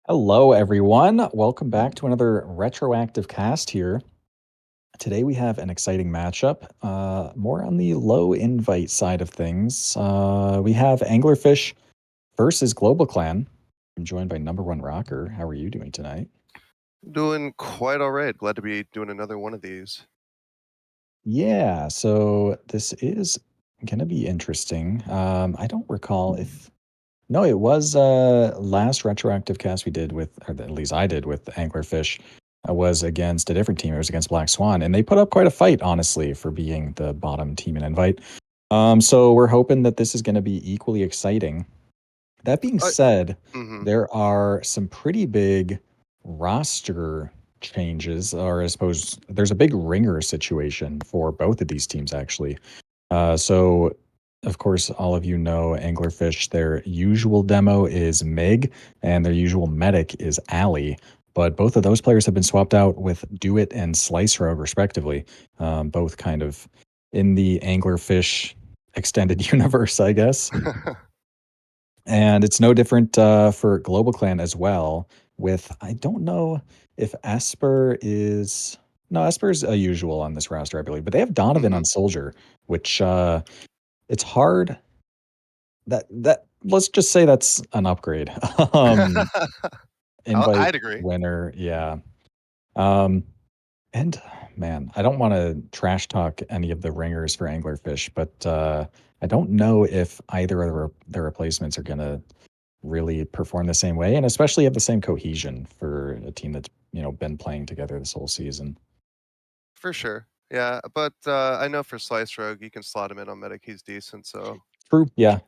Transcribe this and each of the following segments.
Hello, everyone. Welcome back to another retroactive cast here. Today we have an exciting matchup, more on the low invite side of things. We have Anglerfish versus GlobalClan. I'm joined by number one Rocker. How are you doing tonight? Doing quite all right. Glad to be doing another one of these. Yeah, so this is going to be interesting. I don't recall if No, it was last retroactive cast we did with, or at least I did with Anglerfish, was against a different team. It was against Black Swan, and they put up quite a fight, honestly, for being the bottom team in invite. So we're hoping that this is going to be equally exciting. That being I said, mhm. there are some pretty big roster changes, or I suppose there's a big ringer situation for both of these teams, actually. So, of course, all of you know Anglerfish. Their usual demo is Meg, and their usual medic is Allie. But both of those players have been swapped out with Do It and Slice Rogue, respectively. Both kind of in the Anglerfish extended universe, I guess. And it's no different for GlobalClan as well. With I don't know if Esper is no Esper's a usual on this roster, I believe, but they have Donovan Mhm. on Soldier, which it's hard that let's just say that's an upgrade. Um, invite I'd agree. winner, yeah. Um, and man, I don't want to trash talk any of the ringers for Anglerfish, but I don't know if either of their replacements are gonna really perform the same way, and especially have the same cohesion for a team that's been playing together this whole season. For sure. Yeah, but, I know for Slice Rogue, you can slot him in on medic, he's decent, so True. Yeah.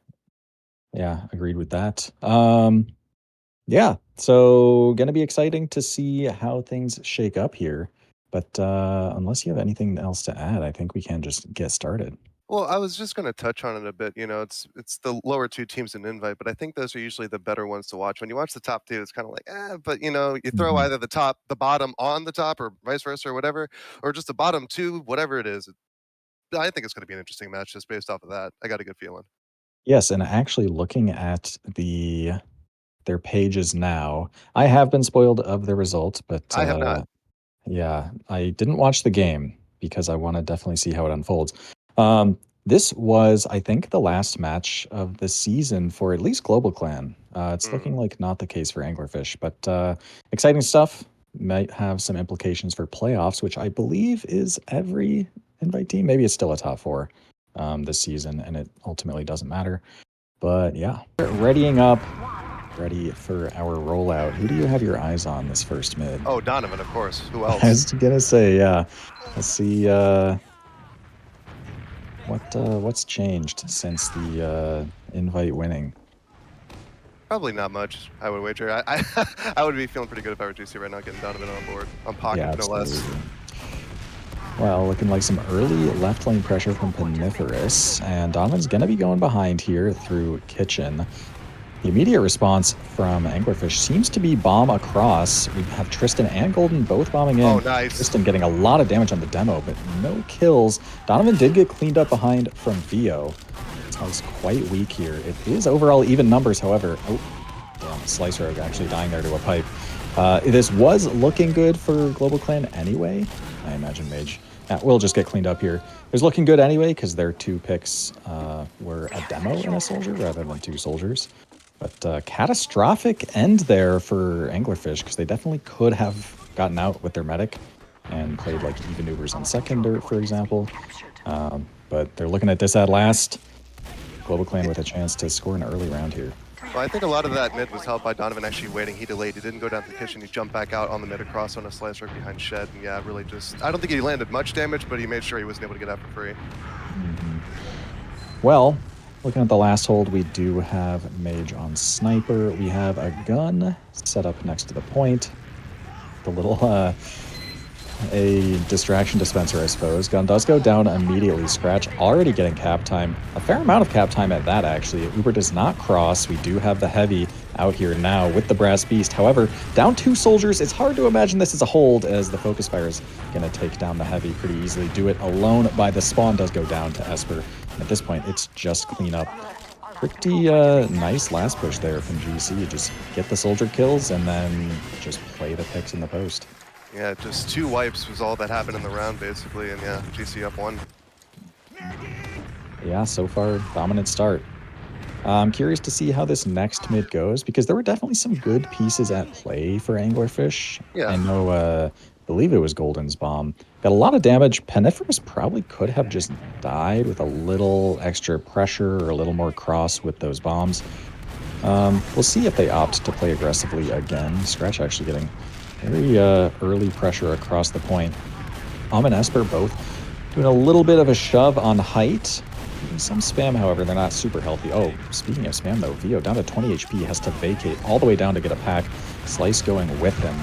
Yeah. Agreed with that. Yeah. So gonna be exciting to see how things shake up here. But unless you have anything else to add, I think we can just get started. well, I was just gonna touch on it a bit, it's the lower 2 teams in invite, but I think those are usually the better ones to watch. When you watch the top 2, it's kinda like, but, you throw Mhm. either the bottom on the top or vice versa or whatever, or just the bottom 2, whatever it is. I think it's gonna be an interesting match just based off of that. I got a good feeling. Yes, and actually looking at their pages now, I have been spoiled of the results, but I have not. yeah, I didn't watch the game because I want to definitely see how it unfolds. This was, I think, the last match of the season for at least GlobalClan. It's Mhm. looking like not the case for Anglerfish, but exciting stuff. Might have some implications for playoffs, which I believe is every invite team. Maybe it's still a top four this season, and it ultimately doesn't matter. But yeah, readying up, ready for our rollout. Who do you have your eyes on this first mid? Oh, Donovan, of course. Who I else? was gonna say, yeah. Let's see what's changed since the invite winning. Probably not much, I would wager. I I would be feeling pretty good if I were GC right now getting Donovan on board. On Yeah, Pocket, no less. absolutely. Well, looking like some early left lane pressure from Paniferous, and Donovan's gonna be going behind here through Kitchen. The immediate response from Anglerfish seems to be bomb across. We have Tristan and Golden both bombing Oh, in. nice. Tristan getting a lot of damage on the demo, but no kills. Donovan did get cleaned up behind from Theo. Is quite weak here. It is overall even numbers, however. Oh, damn, Slice Rogue actually dying there to a pipe. This was looking good for GlobalClan anyway. I imagine Mage. We'll just get cleaned up here. It was looking good anyway because their two picks were a demo and a soldier rather than two soldiers. But catastrophic end there for Anglerfish because they definitely could have gotten out with their medic and played like even Ubers on second, or, for example. But they're looking at this at last. GlobalClan with a chance to score an early round here. Well, I think a lot of that mid was helped by Donovan actually waiting. He delayed. He didn't go down to the kitchen. He jumped back out on the mid across on a slice right behind Shed. And yeah, really just, I don't think he landed much damage, but he made sure he wasn't able to get out for free. Mhm. Well, looking at the last hold, we do have Mage on Sniper. We have a gun set up next to the point. The little a distraction dispenser, I suppose. Gun does go down immediately. Scratch already getting cap time. A fair amount of cap time at that, actually. Uber does not cross. We do have the heavy out here now with the Brass Beast. However, down two soldiers. It's hard to imagine this is a hold as the Focus Fire is going to take down the heavy pretty easily. Do it alone by the spawn does go down to Esper. At this point, it's just clean up. Pretty nice last push there from GC. Just get the soldier kills and then just play the picks in the post. Yeah, just 2 wipes was all that happened in the round, basically, and yeah, GC up 1. Yeah, so far, dominant start. I'm curious to see how this next mid goes, because there were definitely some good pieces at play for Anglerfish. Yeah. I know, believe it was Golden's bomb. Got a lot of damage. Peniferous probably could have just died with a little extra pressure or a little more cross with those bombs. We'll see if they opt to play aggressively again. Scratch actually getting very early pressure across the point. And Esper both doing a little bit of a shove on height. Doing some spam, however, they're not super healthy. Oh, speaking of spam though, Vio down to 20 HP has to vacate all the way down to get a pack. Slice going with him.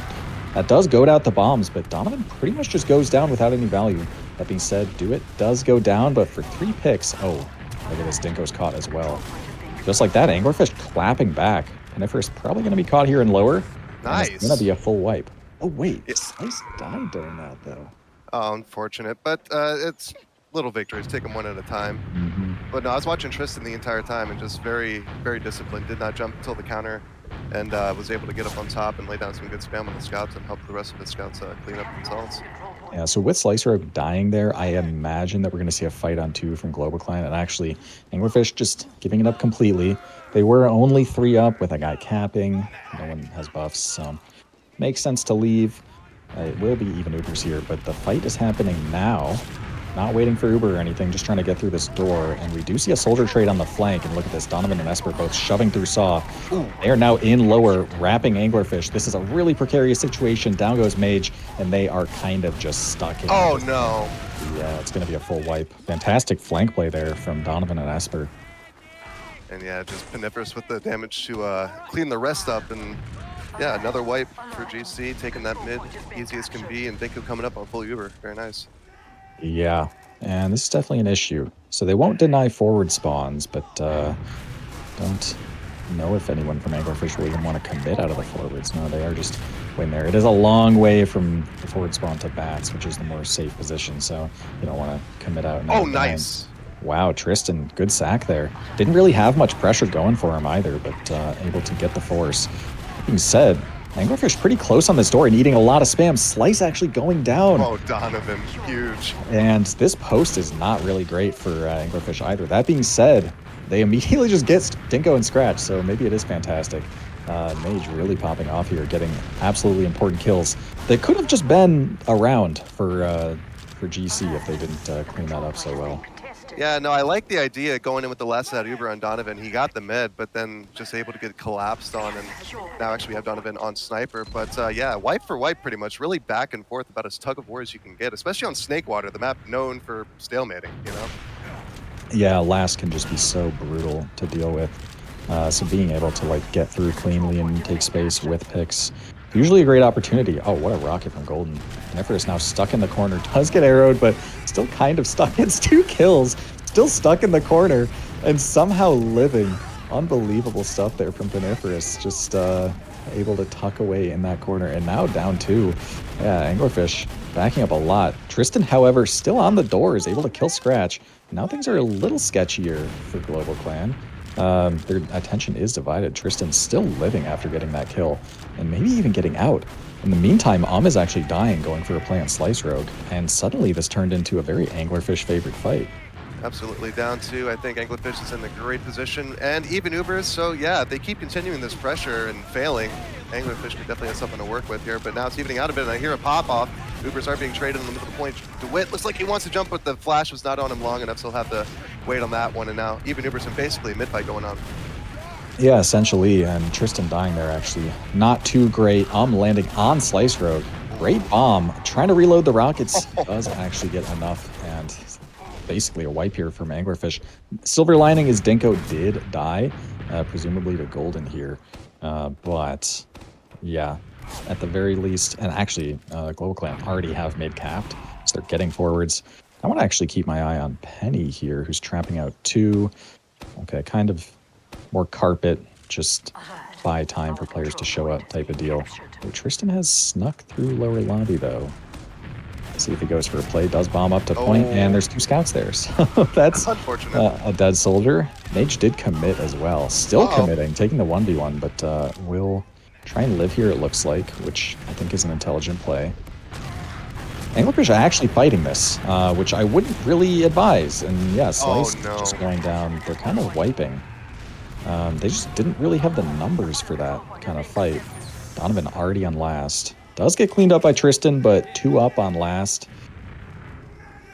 That does goad out the bombs, but Donovan pretty much just goes down without any value. That being said, Do It does go down, but for 3 picks, oh, look at this, Dinko's caught as well. Just like that, Anglerfish clapping back. Peniferous probably going to be caught here in lower. Nice. It's going to be a full wipe. Oh, wait. Slice died during that, though. Oh, unfortunate, but it's little victories. Take them one at a time. But no, I was watching Tristan the entire time and just very, very disciplined. Did not jump until the counter and was able to get up on top and lay down some good spam on the scouts and help the rest of the scouts clean up themselves. Yeah, so with Slicer dying there, I imagine that we're going to see a fight on 2 from GlobalClan, and actually Anglerfish just giving it up completely. They were only 3 up with a guy capping. No one has buffs, so makes sense to leave. It will be even Ubers here, but the fight is happening now. Not waiting for Uber or anything, just trying to get through this door. And we do see a soldier trade on the flank. And look at this, Donovan and Esper both shoving through Saw. They are now in lower, wrapping Anglerfish. This is a really precarious situation. Down goes Mage, and they are kind of just stuck in. Oh, no. Yeah, it's going to be a full wipe. Fantastic flank play there from Donovan and Esper. And yeah, just Peniferous with the damage to clean the rest up. And yeah, another wipe for GC, taking that mid, easy as can be. And Dinko coming up on full Uber. Very nice. Yeah, and this is definitely an issue. So they won't deny forward spawns, but don't know if anyone from Anglerfish will even want to commit out of the forwards. No, they are just waiting there. It is a long way from the forward spawn to bats, which is the more safe position, so you don't want to commit out. Oh, nice. Wow, Tristan, good sack there. Didn't really have much pressure going for him either, but able to get the force. That being said, Anglerfish pretty close on this door and eating a lot of spam. Slice actually going down. Oh, Donovan, huge. And this post is not really great for Anglerfish either. That being said, they immediately just get Dinko and Scratch, so maybe it is fantastic. Mage really popping off here, getting absolutely important kills. They could have just been around for GC if they didn't clean that up so well. Yeah, no, I like the idea going in with the last out Uber on Donovan. He got the med, but then just able to get collapsed on, and now actually we have Donovan on sniper. But yeah, wipe for wipe pretty much, really back and forth, about as tug of war as you can get, especially on Snakewater, the map known for stalemating, you know? Yeah, last can just be so brutal to deal with. So being able to like get through cleanly and take space with picks, usually a great opportunity. Oh, what a rocket from Golden. Nefer is now stuck in the corner, does get arrowed, but still kind of stuck. It's 2 kills, still stuck in the corner, and somehow living. Unbelievable stuff there from Peniferous, just able to tuck away in that corner, and now down 2. Yeah, Anglerfish backing up a lot. Tristan, however, still on the door, is able to kill Scratch. Now things are a little sketchier for GlobalClan. Their attention is divided. Tristan's still living after getting that kill, and maybe even getting out. In the meantime, is actually dying, going for a play on Slice Rogue, and suddenly this turned into a very Anglerfish favorite fight. Absolutely, down 2. I think Anglerfish is in a great position, and even Ubers, so yeah, they keep continuing this pressure and failing. Anglerfish could definitely have something to work with here, but now it's evening out a bit, and I hear a pop-off. Ubers are being traded in the middle of the point. DeWitt looks like he wants to jump, but the flash was not on him long enough, so he'll have to wait on that one, and now even Ubers and basically a mid-fight going on. Yeah, essentially, and Tristan dying there actually. Not too great. Landing on Slice Rogue. Great bomb. Trying to reload the rockets. Does actually get enough, and basically a wipe here from Anglerfish. Silver lining is Dinko did die, presumably to Golden here. But yeah, at the very least, and actually GlobalClan already have mid capped, so they're getting forwards. I want to actually keep my eye on Penny here, who's trapping out 2. Okay, kind of more carpet, just buy time for players to show up type of deal. Oh, Tristan has snuck through lower lobby though. See if he goes for a play. Does bomb up to point, and Oh, there's 2 scouts there. So that's unfortunate. a dead soldier. Mage did commit as well. Still Uh-oh. committing, taking the 1v1, but will try and live here, it looks like, which I think is an intelligent play. Anglerfish are actually fighting this, which I wouldn't really advise. And yeah, Oh, Slice just no. going down. They're kind of wiping. They just didn't really have the numbers for that kind of fight. Donovan already on last. Does get cleaned up by Tristan, but 2 up on last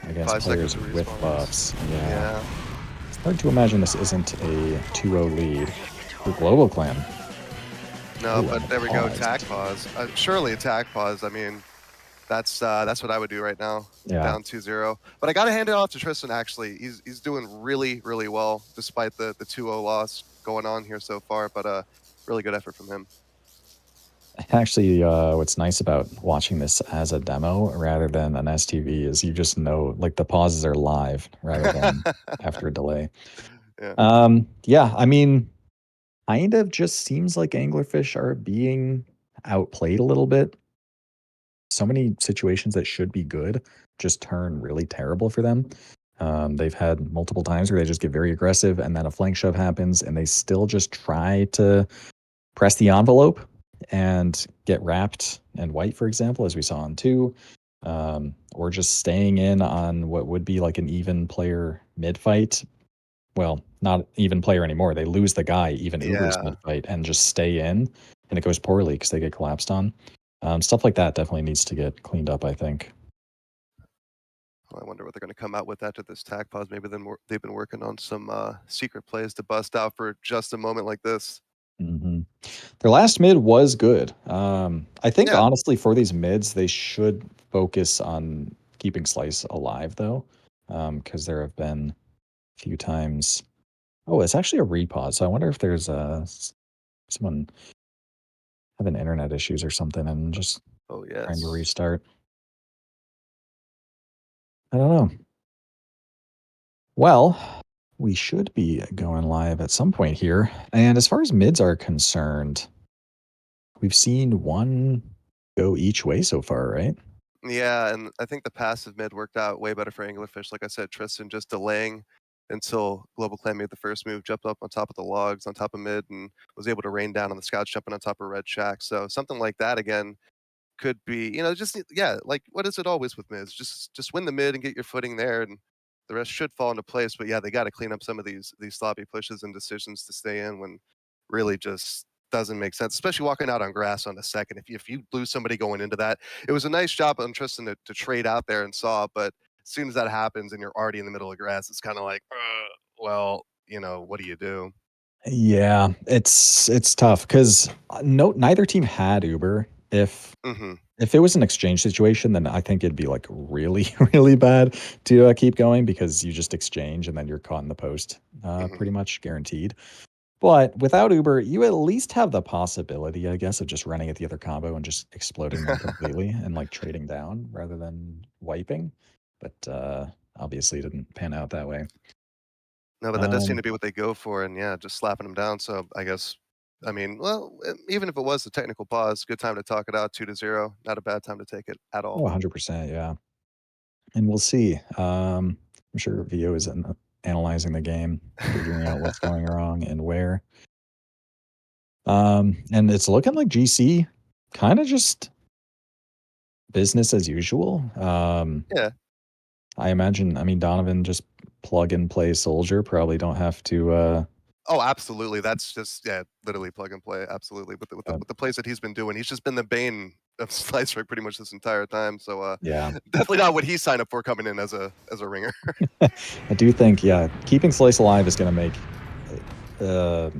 against 5 seconds players of with respawns. buffs. Yeah. Yeah. It's hard to imagine this isn't a 2-0 lead for GlobalClan. No, Ooh, and but the there we go. pause. Attack pause. Surely attack pause. I mean, that's what I would do right now. Yeah. Down 2-0. But I got to hand it off to Tristan, actually. He's doing really, really well, despite the 2-0 loss going on here so far. But really good effort from him. Actually, what's nice about watching this as a demo rather than an STV is you just know, like, the pauses are live rather than after a delay. Yeah. Yeah, I mean, kind of just seems like Anglerfish are being outplayed a little bit. So many situations that should be good just turn really terrible for them. They've had multiple times where they just get very aggressive and then a flank shove happens and they still just try to press the envelope and get wrapped and white, for example, as we saw in 2, or just staying in on what would be like an even player mid fight. Well, not even player anymore. They lose the guy, even Uber's Yeah. mid fight, and just stay in, and it goes poorly because they get collapsed on. Stuff like that definitely needs to get cleaned up, I think. Well, I wonder what they're going to come out with after this tag pause. Maybe they've been working on some secret plays to bust out for just a moment like this. hmm Their last mid was good. I think Yeah. honestly for these mids, they should focus on keeping Slice alive though, because there have been a few times. Oh, it's actually a repause. So I wonder if there's someone having internet issues or something and just Oh, trying to yes. restart. I don't know. Well, we should be going live at some point here. And as far as mids are concerned, we've seen one go each way so far, right? Yeah, and I think the passive mid worked out way better for Anglerfish. Like I said, Tristan just delaying until GlobalClan made the first move, jumped up on top of the logs, on top of mid, and was able to rain down on the scouts jumping on top of Red Shack. So something like that again could be, just yeah, like what is it always with mids? Just win the mid and get your footing there, and the rest should fall into place. But yeah, they got to clean up some of these sloppy pushes and decisions to stay in when really just doesn't make sense, especially walking out on grass on the second. If you lose somebody going into that, it was a nice job on Tristan to trade out there and saw, but as soon as that happens and you're already in the middle of grass, it's kind of like, well, what do you do? Yeah, it's tough because no, neither team had Uber. Hmm. If it was an exchange situation, then I think it'd be like really, really bad to keep going because you just exchange and then you're caught in the post, Hmm. pretty much guaranteed. But without Uber, you at least have the possibility, I guess, of just running at the other combo and just exploding them completely and like trading down rather than wiping. But obviously, it didn't pan out that way. No, but that does seem Um, to be what they go for, and yeah, just slapping them down. So I guess, I mean, well, even if it was a technical pause, good time to talk it out, 2-0. Not a bad time to take it at oh, all. 100%, yeah. And we'll see. I'm sure VO is analyzing the game, figuring out what's going wrong and where. And it's looking like GC kind of just business as usual. Yeah. I imagine, I mean, Donovan just plug and play soldier, probably don't have to, Oh, absolutely. That's just, yeah, literally plug and play. Absolutely. With uh, the plays that he's been doing, he's just been the bane of Slicer pretty much this entire time. So yeah. definitely not what he signed up for coming in as a ringer. I do think, yeah, keeping Slice alive is going to make uh,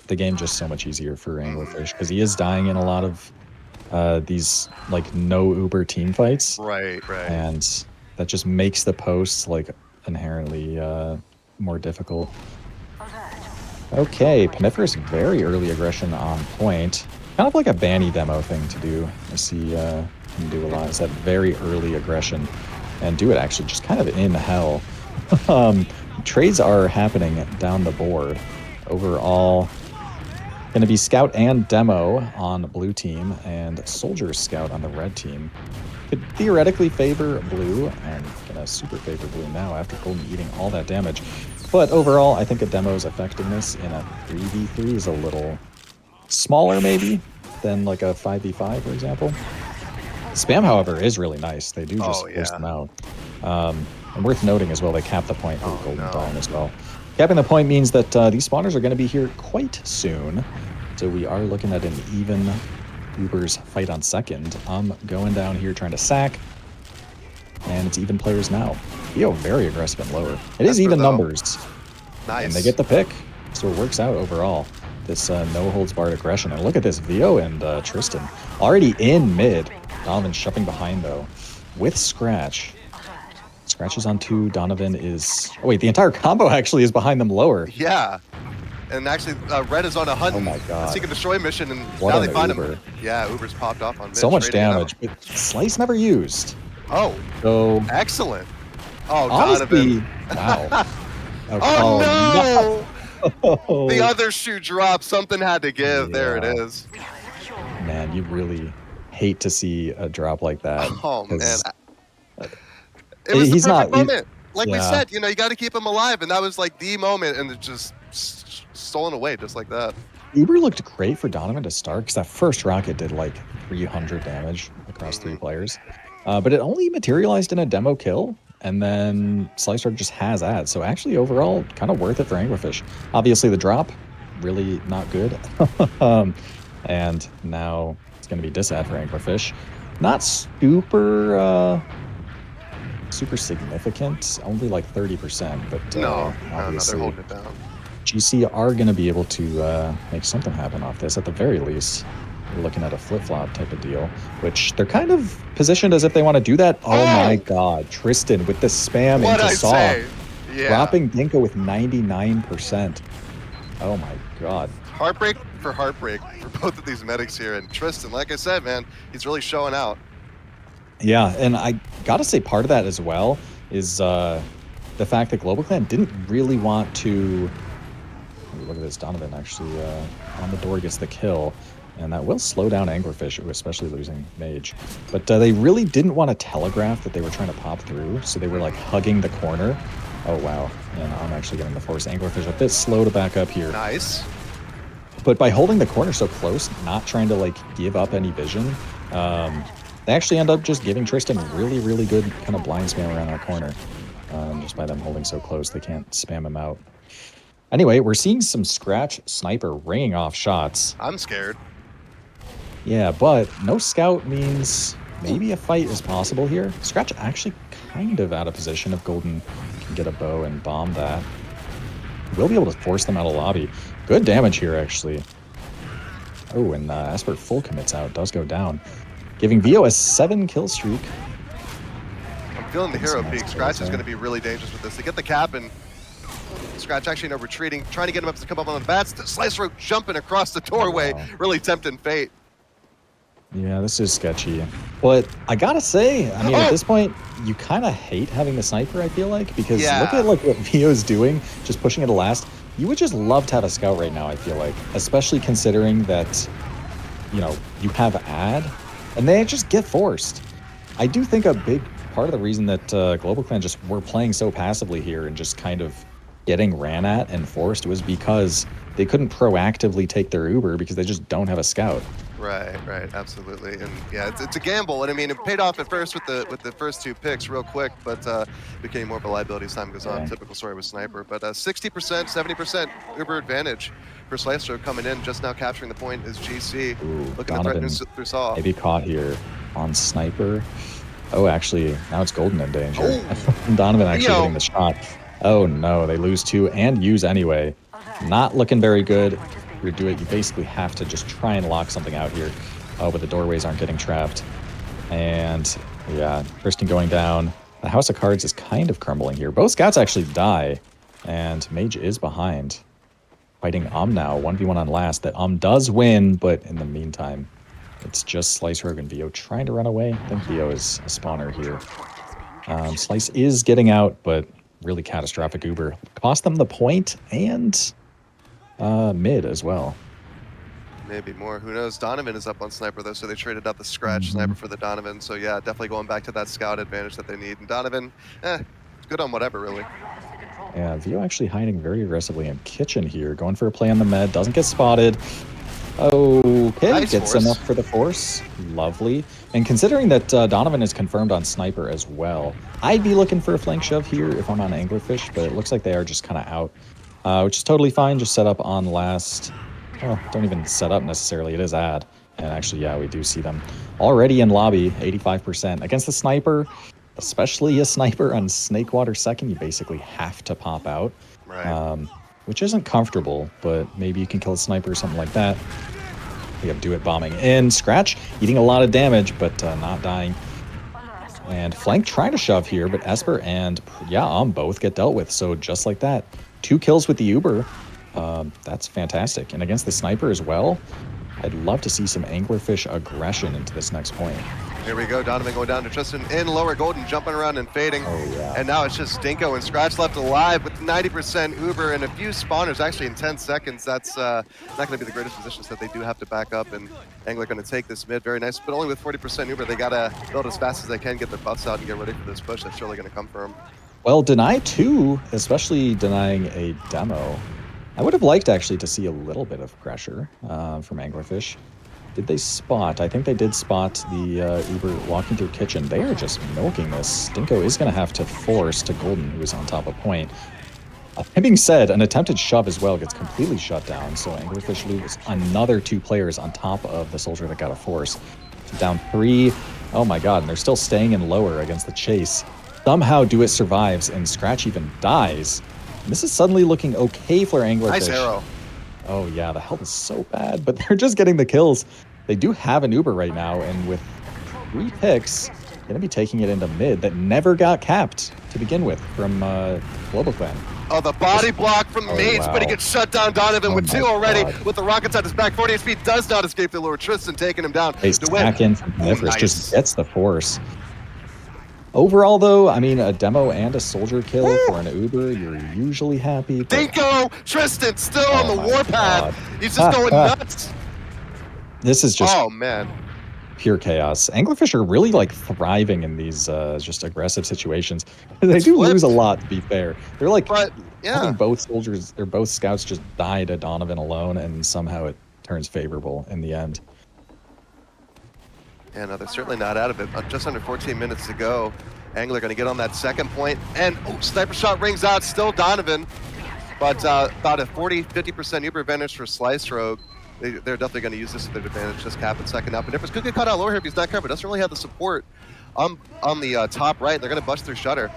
the game just so much easier for Hmm. Anglerfish because he is dying in a lot of these like no Uber team fights, Right, right. and that just makes the posts like inherently more difficult. Okay, Paniferous very early aggression on point. Kind of like a Banny demo thing to do. I see him do a lot. Is that very early aggression and do it actually just kind of in hell. um, Trades are happening down the board. Overall, Going to be Scout and Demo on blue team, and Soldier Scout on the red team. Could theoretically favor blue, and gonna super favor blue now after Golden eating all that damage. But overall, I think a Demo's effectiveness in a 3v3 is a little smaller maybe than like a 5v5, for example. Spam, however, is really nice. They do just force them out. And worth noting as well, they cap the point for Golden dying as well. Capping the point means that these spawners are going to be here quite soon. So we are looking at an even Uber's fight on second. I'm going down here trying to sack. And it's even players now. Yo, very aggressive and lower. It is even numbers. Nice. And they get the pick. So it works out overall. This no-holds-barred aggression. And look at this, Vio and Tristan. Already in mid. Donovan shoving behind, though, with Scratch. Scratch is on 2. Donovan is... Oh, wait, the entire combo actually is behind them lower. Yeah. And actually, Red is on a hunt. Oh my god. Seek and destroy mission, and What now they find Uber. him. Yeah, Uber's popped off on mid. So much damage, but Slice never used. Oh. So... Excellent. Oh, honestly, Donovan. Wow. Oh, no! No! The other shoe dropped. Something had to give. Yeah. There it is. Man, you really hate to see a drop like that. Oh, man. It was He's the perfect not... moment. Like we said, you know, you got to keep him alive, and that was like the moment, and it just stolen away just like that. Uber looked great for Donovan to start because that first rocket did like 300 damage across 3 players. But it only materialized in a demo kill, and then Slicer just has ads. So actually, overall, kind of worth it for Anglerfish. Obviously, the drop, really not good. And now it's going to be disad for Anglerfish. Not super... super significant, only like 30%, but obviously they're holding it down. GC are going to be able to make something happen off this at the very least. We're looking at a flip-flop type of deal, which they're kind of positioned as if they want to do that. Oh my god, Tristan with the spam into Saw, dropping Dinko with 99%. Oh my god. Heartbreak for both of these medics here, and Tristan, like I said, man, he's really showing out. Yeah, and I gotta say part of that as well is the fact that GlobalClan didn't really want to... Look at this, Donovan actually on the door gets the kill, and that will slow down Anglerfish, especially losing Mage. But they really didn't want to telegraph that they were trying to pop through, so they were like hugging the corner. Oh wow, and I'm actually getting the force. Anglerfish a bit slow to back up here. Nice. But by holding the corner so close, not trying to like give up any vision, they actually end up just giving Tristan really good kind of blind spam around that corner. Just by them holding so close, they can't spam him out. Anyway, we're seeing some Scratch Sniper ringing off shots. I'm scared. Yeah, but no scout means maybe a fight is possible here. Scratch actually kind of out of position if Golden can get a bow and bomb that. We'll be able to force them out of lobby. Good damage here, actually. Oh, and Esper full commits out, does go down. Giving Vio a 7 kill streak. I'm feeling the hero peak. Scratch is going to be really dangerous with this. They get the cap, and Scratch actually retreating, trying to get him up to come up on the bats. The Slicer jumping across the doorway, really tempting fate. Yeah, this is sketchy. But I gotta say, I mean, at this point, you kind of hate having the sniper, I feel like, because look at like what Vio's doing, just pushing it to last. You would just love to have a scout right now, I feel like, especially considering that, you know, you have ad, and they just get forced. I do think a big part of the reason that GlobalClan just were playing so passively here and just kind of getting ran at and forced was because they couldn't proactively take their Uber because they just don't have a scout. Right, absolutely, and yeah, it's a gamble, and I mean, it paid off at first with the first 2 picks real quick, but became more of a liability as time goes on. Typical story with Sniper, but 60%, 70% Uber advantage for Slicer coming in, just now capturing the point is GC. Ooh, looking Donovan to threaten through Saw. Maybe caught here on Sniper. Oh, actually, now it's Golden in danger. Oh. Donovan actually getting the shot. Oh no, they lose 2 and use anyway. Not looking very good. You do it, you basically have to just try and lock something out here. Oh, but the doorways aren't getting trapped. And yeah, Tristan going down. The House of Cards is kind of crumbling here. Both scouts actually die, and Mage is behind. Fighting now, 1v1 on last. That does win, but in the meantime, it's just Slice, Rogue, and Vio trying to run away. I think Vio is a spawner here. Slice is getting out, but really catastrophic Uber. Cost them the point and mid as well. Maybe more. Who knows? Donovan is up on sniper though, so they traded out the scratch Mhm. sniper for the Donovan. So yeah, definitely going back to that scout advantage that they need. And Donovan, it's good on whatever really. Yeah, Vio actually hiding very aggressively in kitchen here, going for a play on the med, doesn't get spotted. Okay, Nice gets force. enough for the force. Lovely. And considering that Donovan is confirmed on sniper as well, I'd be looking for a flank shove here if I'm on Anglerfish, but it looks like they are just kind of out, which is totally fine. Just set up on last. Well, don't even set up necessarily. It is add. And actually, yeah, we do see them already in lobby, 85%. Against the sniper, especially a sniper on Snakewater second, you basically have to pop out. Right. Which isn't comfortable, but maybe you can kill a sniper or something like that. We have Do It bombing in. Scratch eating a lot of damage, but not dying. And Flank trying to shove here, but Esper and both get dealt with. So just like that, 2 kills with the Uber. That's fantastic. And against the sniper as well, I'd love to see some Anglerfish aggression into this next point. Here we go. Donovan going down to Tristan in lower golden, jumping around and fading. Oh, yeah. And now it's just Dinko and Scratch left alive with 90% Uber and a few spawners actually in 10 seconds. That's not going to be the greatest positions that they do have to back up. And Angler going to take this mid. Very nice. But only with 40% Uber, they got to build as fast as they can, get their buffs out, and get ready for this push that's surely going to come for them. Well, deny 2, especially denying a demo. I would have liked actually to see a little bit of pressure from Anglerfish. Did they spot? I think they did spot the Uber walking through kitchen. They are just milking this. Dinko is going to have to force to Golden, who is on top of point. That being said, an attempted shove as well gets completely shut down. So Anglerfish lose another 2 players on top of the soldier that got a force. Down 3. Oh my god, and they're still staying in lower against the chase. Somehow Do It survives, and Scratch even dies. And this is suddenly looking okay for Anglerfish. Nice arrow. Oh yeah, the health is so bad, but they're just getting the kills. They do have an Uber right now, and with 3 picks, going to be taking it into mid that never got capped to begin with from GlobalClan. Oh, the body block from Mage, wow. but he gets shut down. Donovan with 2 already. God. With the rockets on his back, 40 HP does not escape the lure. Tristan taking him down. They stack in from Niffers, just gets the force. Overall, though, I mean, a demo and a soldier kill for an Uber, you're usually happy. Dinko! Tristan still on the warpath. He's just going nuts. This is just man, pure chaos. Anglerfish are really like thriving in these just aggressive situations. They do lose a lot, to be fair. They're like having both soldiers, or both scouts just die to Donovan alone, and somehow it turns favorable in the end. Yeah, no, they're certainly not out of it. Just under 14 minutes to go. Angler going to get on that second point, and sniper shot rings out. Still Donovan, but about a 40-50% Uber advantage for Slice Rogue. They're definitely going to use this to their advantage. Just cap and second up. And Nippers could get caught out lower here if he's not covered. Doesn't really have the support on the top right. They're going to bust through Shutter.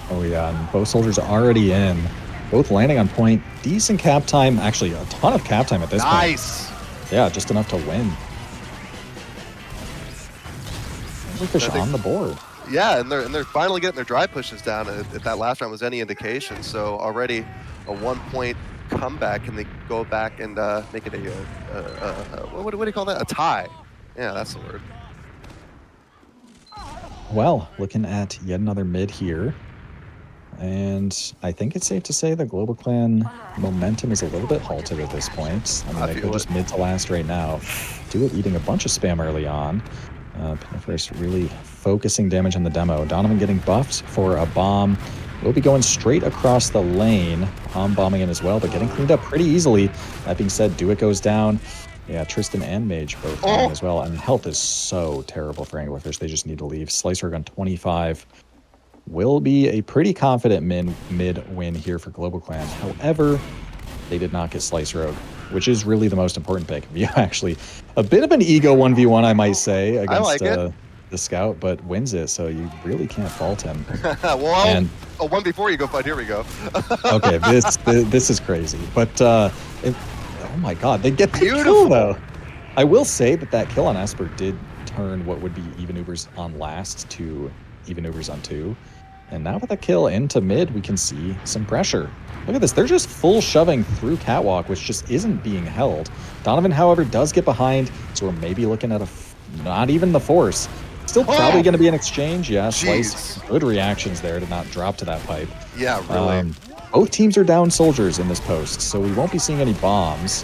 Oh yeah, and both soldiers are already in. Both landing on point. Decent cap time. Actually, a ton of cap time at this point. Nice. Yeah, just enough to win. Anglerfish on the board. Yeah, and they're finally getting their drive pushes down. If that last round was any indication, so already a 1-point comeback, and they go back and make it what do you call that? A tie. Yeah, that's the word. Well, looking at yet another mid here, and I think it's safe to say the GlobalClan momentum is a little bit halted at this point. I mean, they're just mid to last right now. Do It eating a bunch of spam early on. Piniferous really focusing damage on the demo. Donovan getting buffed for a bomb. Will be going straight across the lane. Bombing in as well, but getting cleaned up pretty easily. That being said, Do It goes down. Yeah, Tristan and Mage both down as well. And health is so terrible for Anglerfish. They just need to leave. Slicer on 25. Will be a pretty confident mid win here for GlobalClan. However, they did not get Slice Rogue, which is really the most important pick. Yeah, actually, a bit of an ego 1v1, I might say, against the scout, but wins it, so you really can't fault him. Well, and a 1v4 ego fight. Here we go. Okay, this is crazy, but oh my god, they get the kill though. I will say that kill on Esper did turn what would be even Ubers on last to even Ubers on 2. And now with a kill into mid, we can see some pressure. Look at this. They're just full shoving through Catwalk, which just isn't being held. Donovan, however, does get behind, so we're maybe looking at not even the force. Still probably going to be an exchange. Yeah, Slice, good reactions there to not drop to that pipe. Yeah, really. Both teams are down soldiers in this post, so we won't be seeing any bombs.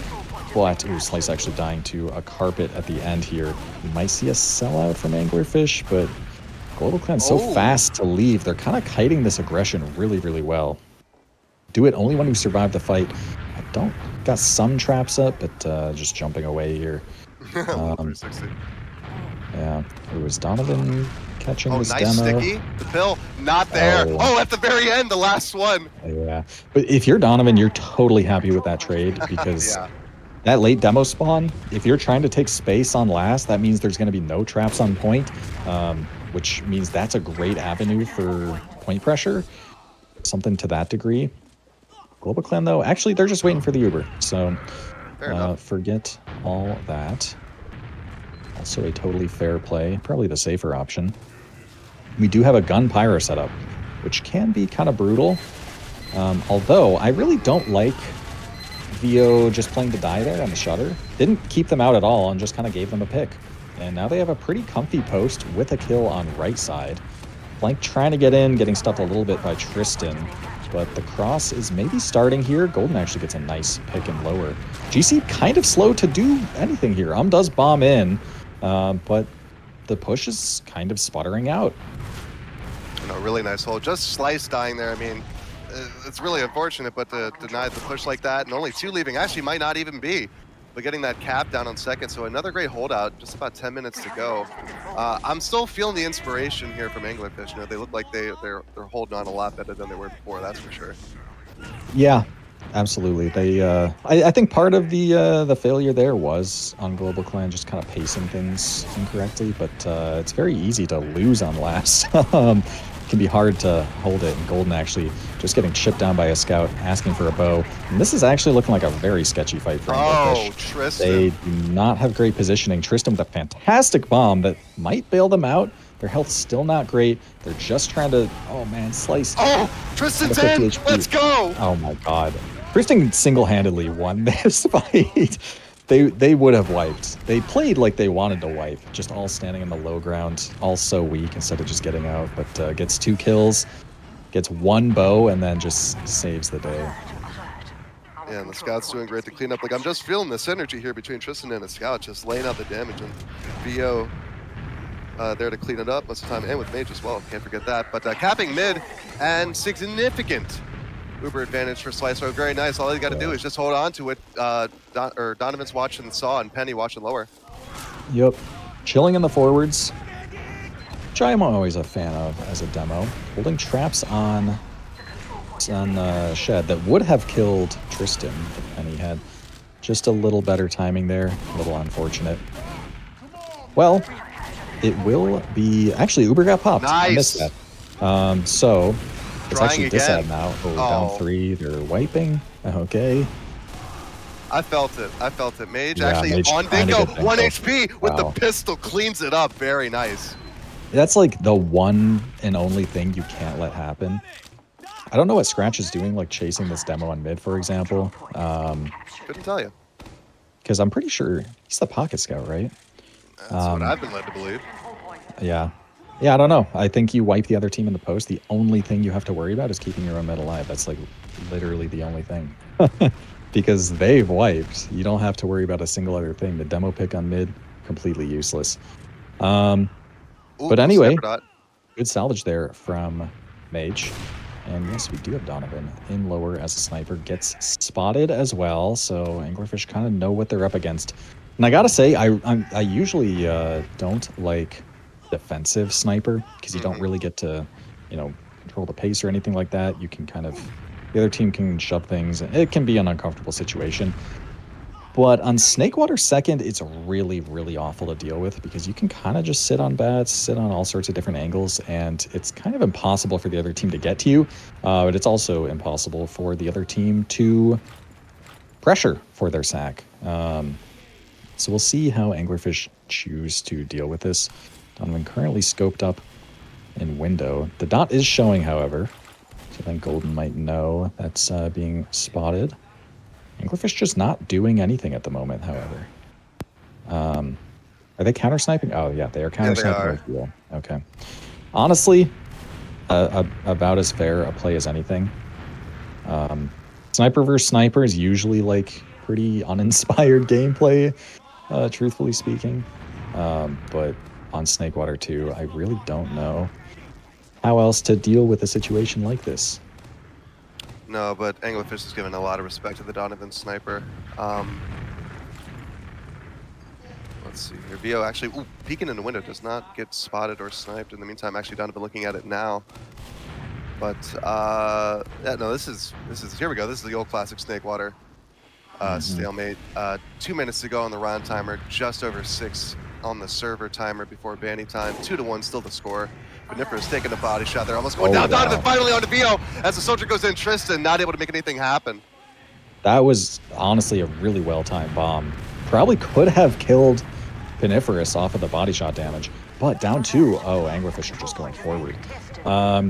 but ooh, Slice actually dying to a carpet at the end here. We might see a sellout from Anglerfish, but GlobalClan's so fast to leave. They're kind of kiting this aggression really, really well. Do it only one who survived the fight. I don't got some traps up, but just jumping away here. 360. Yeah, it was Donovan catching this nice demo. sticky. The pill, not there. Oh, at the very end, the last one. Yeah, but if you're Donovan, you're totally happy with that trade because that late demo spawn, if you're trying to take space on last, that means there's going to be no traps on point, which means that's a great avenue for point pressure, something to that degree. GlobalClan, though, actually, they're just waiting for the Uber, so forget all that. Also a totally fair play, probably the safer option. We do have a gun pyro setup, which can be kind of brutal. Although I really don't like Vio just playing to die there on the shutter. Didn't keep them out at all and just kind of gave them a pick. And now they have a pretty comfy post with a kill on right side. Blank trying to get in, getting stuffed a little bit by Tristan. But the cross is maybe starting here. Golden actually gets a nice pick and lower. GC kind of slow to do anything here. Does bomb in, but the push is kind of sputtering out. Really nice hole. Just Slice dying there. I mean, it's really unfortunate, but to deny the push like that, and only 2 leaving, actually might not even be. But getting that cap down on second, so another great holdout, just about 10 minutes to go. I'm still feeling the inspiration here from Anglerfish. They look like they're holding on a lot better than they were before, that's for sure. Yeah, absolutely. They, I think part of the failure there was on GlobalClan just kind of pacing things incorrectly, but it's very easy to lose on last. It can be hard to hold it, and Golden actually just getting chipped down by a scout, asking for a bow. And this is actually looking like a very sketchy fight for Anglerfish. Tristan. They do not have great positioning. Tristan with a fantastic bomb that might bail them out. Their health's still not great. They're just trying to, oh man, Slice. Oh, Tristan's in, let's go. Oh my God. Tristan single-handedly won this fight. They would have wiped. They played like they wanted to wipe, just all standing in the low ground, all so weak instead of just getting out. But gets 2 kills, gets 1 bow, and then just saves the day. Yeah, and the scout's doing great to clean up. Like, I'm just feeling the synergy here between Tristan and the scout, just laying out the damage, and Vio there to clean it up most of the time, and with Mage as well, can't forget that. But capping mid, and significant Uber advantage for Slice. So very nice. All you got to do is just hold on to it. Donovan's watching Saw and Penny watching lower. Yep. Chilling in the forwards, which I'm always a fan of as a demo. Holding traps on Shed that would have killed Tristan if Penny had just a little better timing there. A little unfortunate. Well, it will be... Actually, Uber got popped. Nice. I missed that. So... It's Trying actually again. disad now. Oh, down 3. They're wiping. Okay. I felt it. I felt it. Mage Yeah, actually Mage on Dingo. 1 Dingo. HP with the pistol. Cleans it up. Very nice. That's like the one and only thing you can't let happen. I don't know what Scratch is doing, like chasing this demo on mid, for example. Couldn't tell you. Because I'm pretty sure he's the pocket scout, right? That's what I've been led to believe. Yeah. Yeah, I don't know. I think you wipe the other team in the post. The only thing you have to worry about is keeping your own mid alive. That's like literally the only thing. Because they've wiped. You don't have to worry about a single other thing. The demo pick on mid, completely useless. But anyway, good salvage there from Mage. And yes, we do have Donovan in lower as a sniper. Gets spotted as well, so Anglerfish kind of know what they're up against. And I gotta say, I usually don't like defensive sniper because you don't really get to, control the pace or anything like that. You can kind of, the other team can shove things. It can be an uncomfortable situation. But on Snakewater second, it's really, really awful to deal with because you can kind of just sit on bats, sit on all sorts of different angles, and it's kind of impossible for the other team to get to you. But it's also impossible for the other team to pressure for their sack. So we'll see how Anglerfish choose to deal with this. Donovan currently scoped up in window. The dot is showing, however, so then Golden might know that's being spotted. Anglerfish just not doing anything at the moment, however. Are they counter-sniping? Oh, yeah, they are counter-sniping. Yeah, okay. Honestly, about as fair a play as anything. Sniper versus sniper is usually like pretty uninspired gameplay, truthfully speaking. But on Snakewater 2, I really don't know how else to deal with a situation like this. No, but Anglerfish has given a lot of respect to the Donovan sniper. Let's see here. Vio actually peeking in the window, does not get spotted or sniped. In the meantime, actually Donovan looking at it now. But yeah, no, this is here we go. This is the old classic Snakewater stalemate. 2 minutes to go on the round timer, just over 6 on the server timer before banning time. 2-1 still the score. Benifra's taking a body shot there, almost going down. Wow. Donovan finally on the Vio as the soldier goes in. Tristan not able to make anything happen. That was honestly a really well-timed bomb. Probably could have killed Peniferous off of the body shot damage, but down 2. Oh, Anglerfish are just going forward.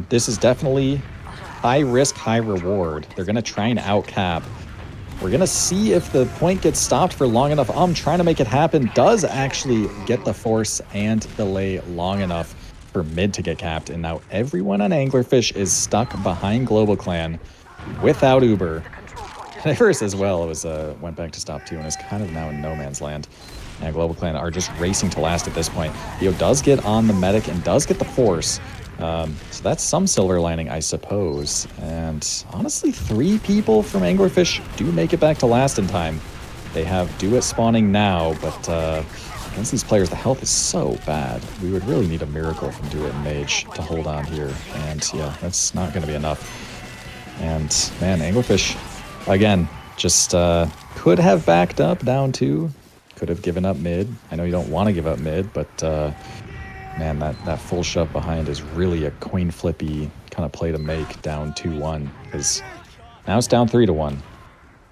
This is definitely high risk, high reward. They're going to try and outcap. We're going to see if the point gets stopped for long enough. Trying to make it happen. Does actually get the force and delay long enough for mid to get capped. And now everyone on Anglerfish is stuck behind GlobalClan without Uber. Peniferous as well went back to stop 2 and is kind of now in no man's land. And GlobalClan are just racing to last at this point. Vio does get on the medic and does get the force. So that's some silver lining, I suppose. And honestly, 3 people from Anglerfish do make it back to last in time. They have Duet spawning now, but against these players, the health is so bad. We would really need a miracle from Duet and Mage to hold on here. And yeah, that's not going to be enough. And man, Anglerfish, again, just could have backed up down 2. Could have given up mid. I know you don't want to give up mid, but man, that full shove behind is really a coin flippy kind of play to make down 2-1, because now it's down 3-1.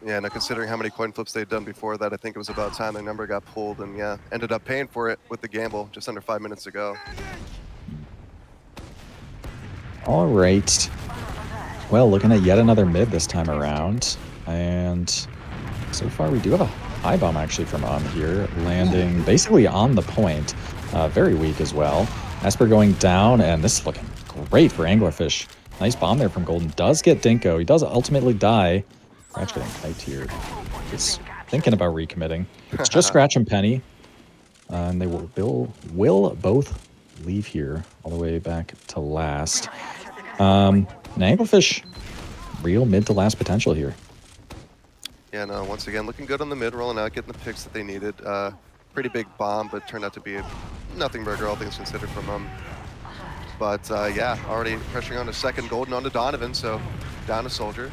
Yeah, now considering how many coin flips they'd done before that, I think it was about time their number got pulled, and yeah, ended up paying for it with the gamble just under 5 minutes ago. All right. Well, looking at yet another mid this time around, and so far we do have a high bomb actually from here, landing basically on the point. Very weak as well. Esper going down, and this is looking great for Anglerfish. Nice bomb there from Golden. Does get Dinko. He does ultimately die. Scratch getting hyped here. He's thinking about recommitting. It's just Scratch and Penny. And they will both leave here all the way back to last. And Anglerfish, real mid to last potential here. Yeah, no, once again, looking good on the mid, rolling out, getting the picks that they needed. Pretty big bomb, but turned out to be a nothing burger, all things considered from them. But yeah, already pressuring on a second Golden onto Donovan, so down a soldier.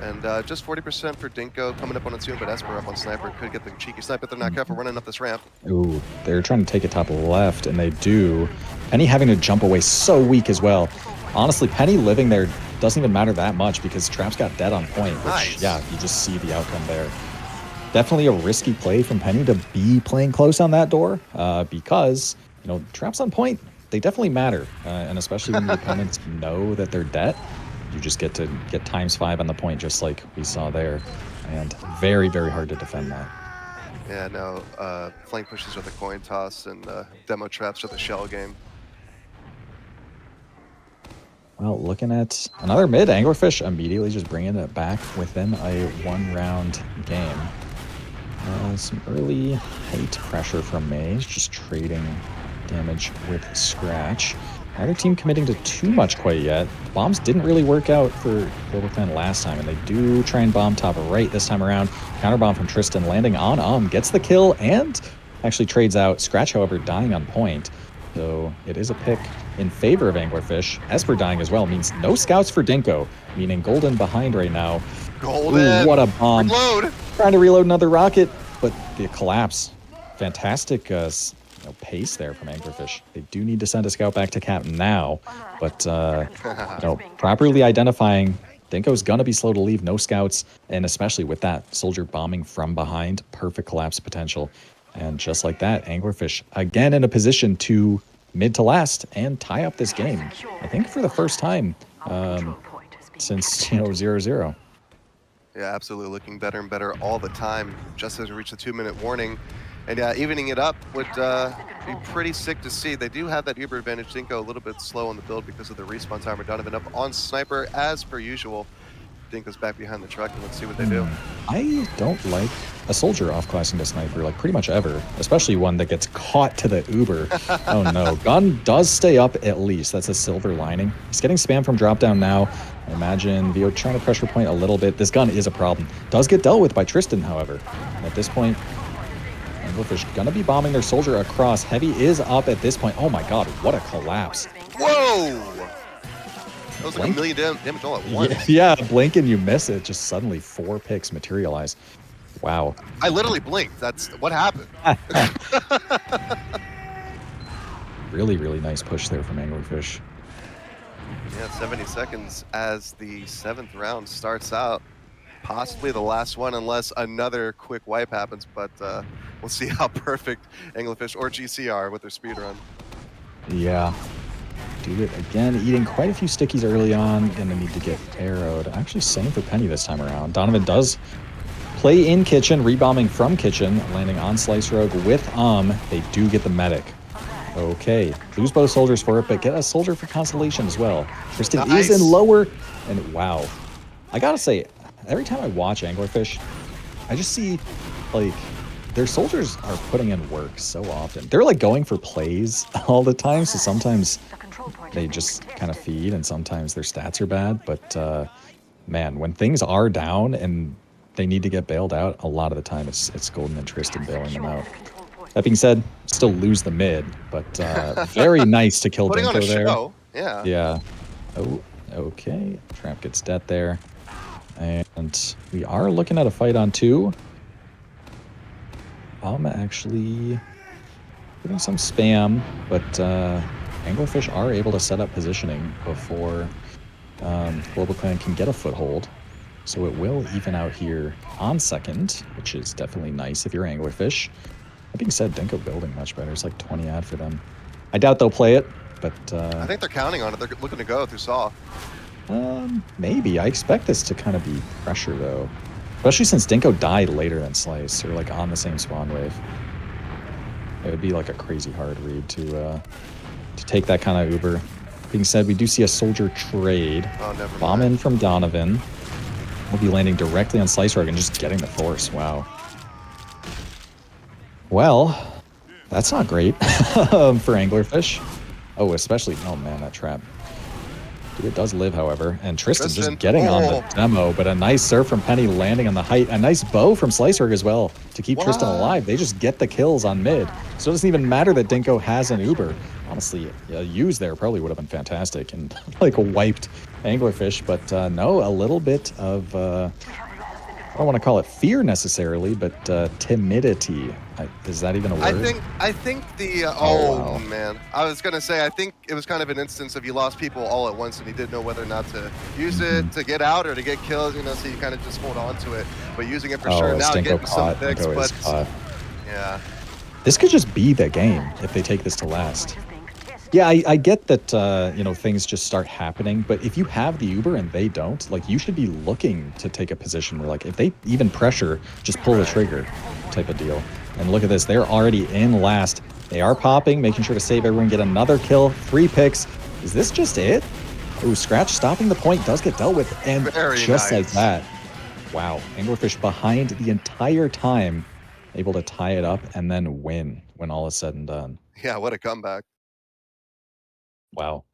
And just 40% for Dinko coming up on a 2, but Esper up on Sniper. Could get the cheeky snipe if they're not careful running up this ramp. Ooh, they're trying to take it top left, and they do. Penny having to jump away so weak as well. Honestly, Penny living there doesn't even matter that much because Trap's got dead on point, which, nice. Yeah, you just see the outcome there. Definitely a risky play from Penny to be playing close on that door because, you know, Traps on point, they definitely matter. And especially when the opponents know that they're dead, you just get to get ×5 on the point just like we saw there. And very, very hard to defend that. Yeah, no, flank pushes are the coin toss and demo traps are the shell game. Well, looking at another mid, Anglerfish immediately just bringing it back within a 1-round game. Some early height pressure from Mage, just trading damage with Scratch. Neither team committing to too much quite yet. Bombs didn't really work out for GlobalClan last time, and they do try and bomb top right this time around. Counterbomb from Tristan landing on gets the kill and actually trades out. Scratch, however, dying on point. So it is a pick in favor of Anglerfish. Esper dying as well means no scouts for Dinko, meaning Golden behind right now. Golden! Ooh, what a bomb. Reload! Trying to reload another rocket, but the collapse. Fantastic pace there from Anglerfish. They do need to send a scout back to cap now, but properly identifying Dinko's gonna be slow to leave, no scouts, and especially with that soldier bombing from behind, perfect collapse potential. And just like that, Anglerfish again in a position to mid to last and tie up this game. I think for the first time since 0-0. Yeah, absolutely looking better and better all the time, just as we reach the 2-minute warning. And yeah, evening it up would be pretty sick to see. They do have that Uber advantage. Dinko a little bit slow on the build because of the respawn timer. Donovan up on Sniper as per usual. Dinko's back behind the truck, and let's see what they do. I don't like a soldier off-classing the sniper, like, pretty much ever, especially one that gets caught to the Uber. Oh, no. Gun does stay up at least. That's a silver lining. He's getting spam from drop-down now. I imagine Vio trying to pressure point a little bit. This gun is a problem. Does get dealt with by Tristan, however. And at this point, Anglerfish gonna be bombing their soldier across. Heavy is up at this point. Oh, my God. What a collapse. Whoa! That was like a million damage all at once. Yeah, blink and you miss it. Just suddenly 4 picks materialize. Wow. I literally blinked. That's what happened. Really, really nice push there from Anglerfish. Yeah, 70 seconds as the 7th round starts out. Possibly the last one unless another quick wipe happens, but we'll see how perfect Anglerfish or GC are with their speed run. Yeah. Do it again, eating quite a few stickies early on. Gonna need to get arrowed. Actually, same for Penny this time around. Donovan does play in kitchen, rebombing from kitchen, landing on Slice Rogue with They do get the medic. Okay, lose both soldiers for it, but get a soldier for consolation as well. Tristan is in lower, and wow. I gotta say, every time I watch Anglerfish, I just see, like, their soldiers are putting in work so often. They're, like, going for plays all the time, so sometimes they just kind of feed, and sometimes their stats are bad, but, man, when things are down and they need to get bailed out, a lot of the time it's Golden and Tristan bailing them out. That being said, still lose the mid, but very nice to kill Dinko there. Show. Yeah. Yeah. Oh, okay. Trap gets dead there. And we are looking at a fight on 2. I'm actually putting some spam, but Anglerfish are able to set up positioning before GlobalClan can get a foothold. So it will even out here on second, which is definitely nice if you're Anglerfish. That being said, Dinko building much better. It's like 20 ad for them. I doubt they'll play it, but... I think they're counting on it. They're looking to go through Saw. Maybe. I expect this to kind of be pressure, though. Especially since Dinko died later than Slice, or like on the same spawn wave. It would be like a crazy hard read to take that kind of Uber. Being said, we do see a soldier trade. Oh, never mind. Bomb in from Donovan. We'll be landing directly on Slice Rogue and just getting the force. Wow. Well, that's not great for Anglerfish. Oh, especially... Oh, man, that trap. It does live, however. And Tristan just getting on the demo, but a nice surf from Penny landing on the height. A nice bow from Slicerg as well to keep Tristan alive. They just get the kills on mid. So it doesn't even matter that Dinko has an Uber. Honestly, a use there probably would have been fantastic and like wiped Anglerfish. But no, a little bit of... I don't want to call it fear necessarily, but timidity. Is that even a word? I think the wow. Man, I was gonna say I think it was kind of an instance of you lost people all at once and you didn't know whether or not to use it to get out or to get killed. You know, so you kind of just hold on to it. But using it for sure now, getting some picks, but yeah, this could just be the game if they take this to last. Yeah, I get that, you know, things just start happening, but if you have the Uber and they don't, like, you should be looking to take a position where, like, if they even pressure, just pull the trigger type of deal. And look at this. They're already in last. They are popping, making sure to save everyone, get another kill, 3 picks. Is this just it? Ooh, Scratch stopping the point does get dealt with, and just like that. Wow, Anglerfish behind the entire time, able to tie it up and then win when all is said and done. Yeah, what a comeback. Wow.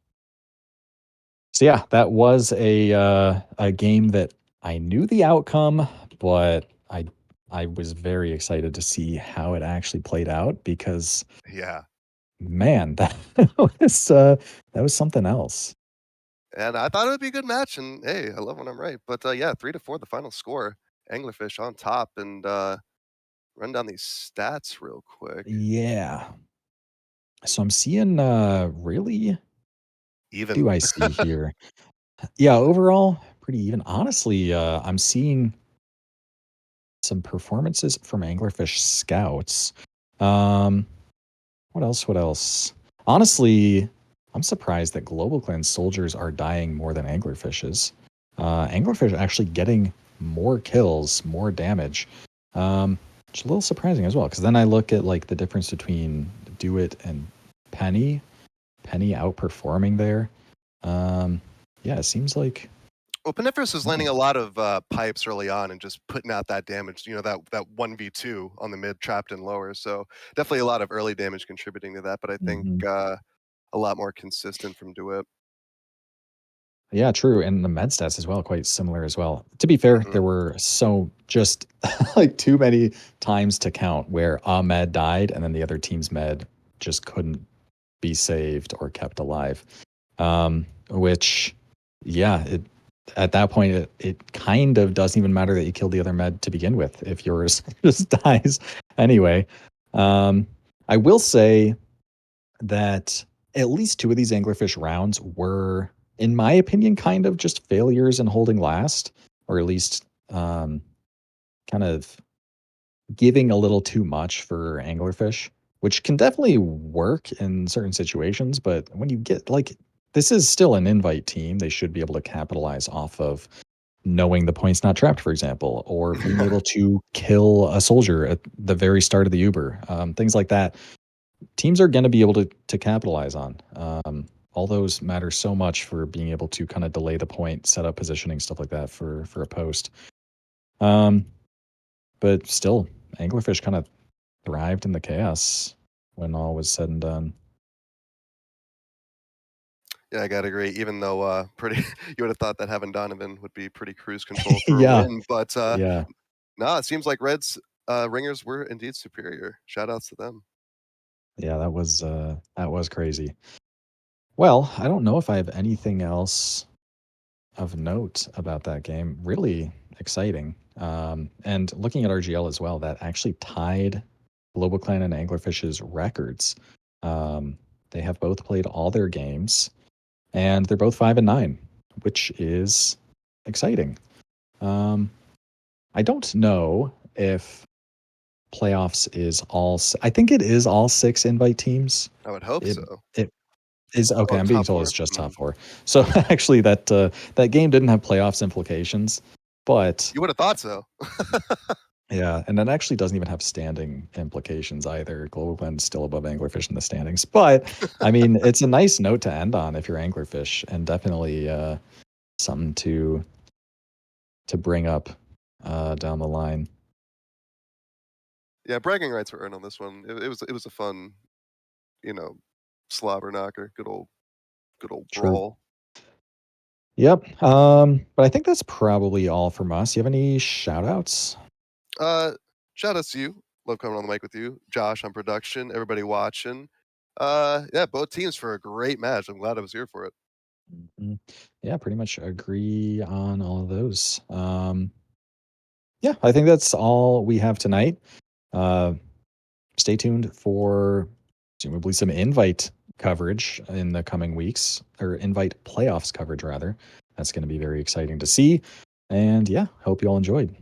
So yeah, that was a game that I knew the outcome, but I was very excited to see how it actually played out because man, that was something else. And I thought it would be a good match, and hey, I love when I'm right. But yeah, 3-4 the final score. Anglerfish on top, and run down these stats real quick. Yeah. So I'm seeing really Even. do I see here? Yeah, overall pretty even. Honestly, I'm seeing some performances from Anglerfish scouts. What else? What else? Honestly, I'm surprised that GlobalClan soldiers are dying more than Anglerfish's. Anglerfish actually getting more kills, more damage. Which is a little surprising as well, because then I look at like the difference between Do It and Penny. Penny outperforming there. Yeah, it seems like Well, Peniferous is landing Okay. a lot of pipes early on and just putting out that damage. You know, that 1v2 on the mid, trapped and lower. So definitely a lot of early damage contributing to that. But I think Mhm. a lot more consistent from DeWitt. Yeah, true, and the med stats as well, quite similar as well. To be fair, Mhm. there were so just like too many times to count where a med died and then the other team's med just couldn't be saved or kept alive. Which, yeah, it at that point it kind of doesn't even matter that you killed the other med to begin with if yours just dies anyway. I will say that at least two of these anglerfish rounds were, in my opinion, kind of just failures in holding last, or at least kind of giving a little too much for anglerfish, which can definitely work in certain situations. But when you get like, this is still an invite team, they should be able to capitalize off of knowing the point's not trapped, for example, or being able to kill a soldier at the very start of the Uber, things like that teams are going to be able to capitalize on. All those matter so much for being able to kind of delay the point, set up positioning, stuff like that for a post. Um, but still, anglerfish kind of thrived in the chaos when all was said and done. Yeah, I gotta agree. Even though pretty, you would have thought that having Donovan would be pretty cruise control for a Yeah, win, but yeah, no, it seems like Reds ringers were indeed superior. Shout outs to them. yeah. That was crazy. Well, I don't know if I have anything else of note about that game. Really exciting. And looking at RGL as well, that actually tied GlobalClan and Anglerfish's records. Um, they have both played all their games, and they're both 5-9, which is exciting. Um, I don't know if playoffs is all. I think it is all six invite teams. I would hope It so. it is okay. Oh, I'm being top told four. it's just top Mhm. four. So actually, that game didn't have playoffs implications, but You would have thought so. yeah, and that actually doesn't even have standing implications either. Global Glen's still above Anglerfish in the standings, but I mean, it's a nice note to end on if you're Anglerfish, and definitely something to bring up down the line. Yeah, bragging rights were earned on this one. It was a fun, you know, slobber knocker. Good old True. brawl. Yep. But I think that's probably all from us. You have any shout outs? Uh, shout outs to you. Love coming on the mic with you, Josh on production. Everybody watching. Yeah, both teams for a great match. I'm glad I was here for it. Mhm. Yeah, pretty much agree on all of those. Yeah, I think that's all we have tonight. Uh, Stay tuned for presumably some invite coverage in the coming weeks, or invite playoffs coverage rather. That's going to be very exciting to see. And yeah, hope you all enjoyed.